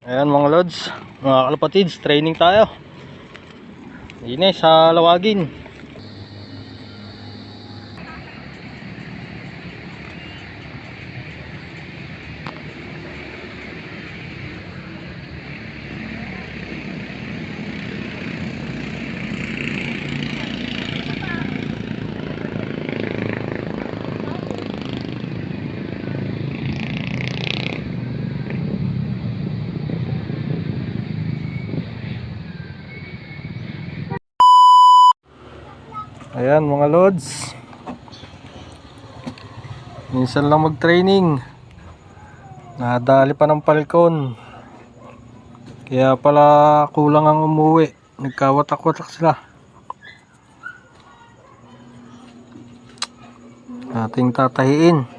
Ayan mga lods, mga kalapatids, training tayo. Ini sa Lawagin. Ayan mga lods, minsan lang mag training, nadali pa ng Falcon, kaya pala kulang ang umuwi, nagkawatak-watak sila. Ating tatahiin.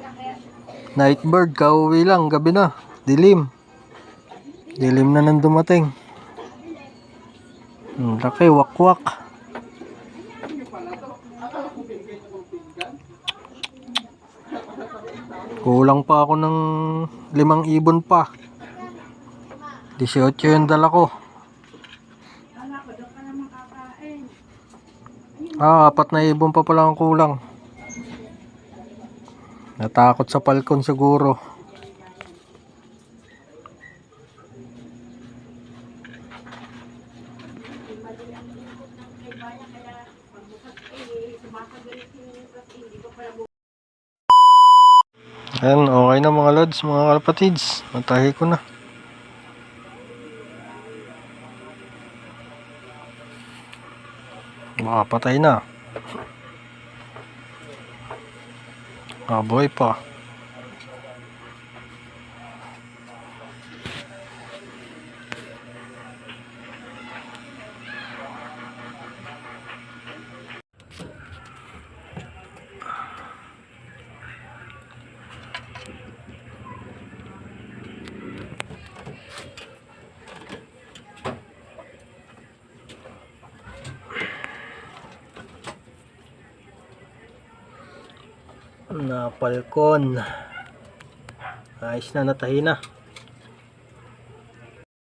Nightbird, kauwi lang, gabi na, dilim na nang dumating. Laki, wakwak. Kulang pa ako ng 5 ibon pa. 18 yung dala ko. 4 na ibon pa pala ang kulang. Natakot sa Falcon siguro. Ayan, okay na mga lods, mga kalapatids. Natahi ko na. Baka patay na. Buhay pa. Na Falcon. Ayos na, natahi na.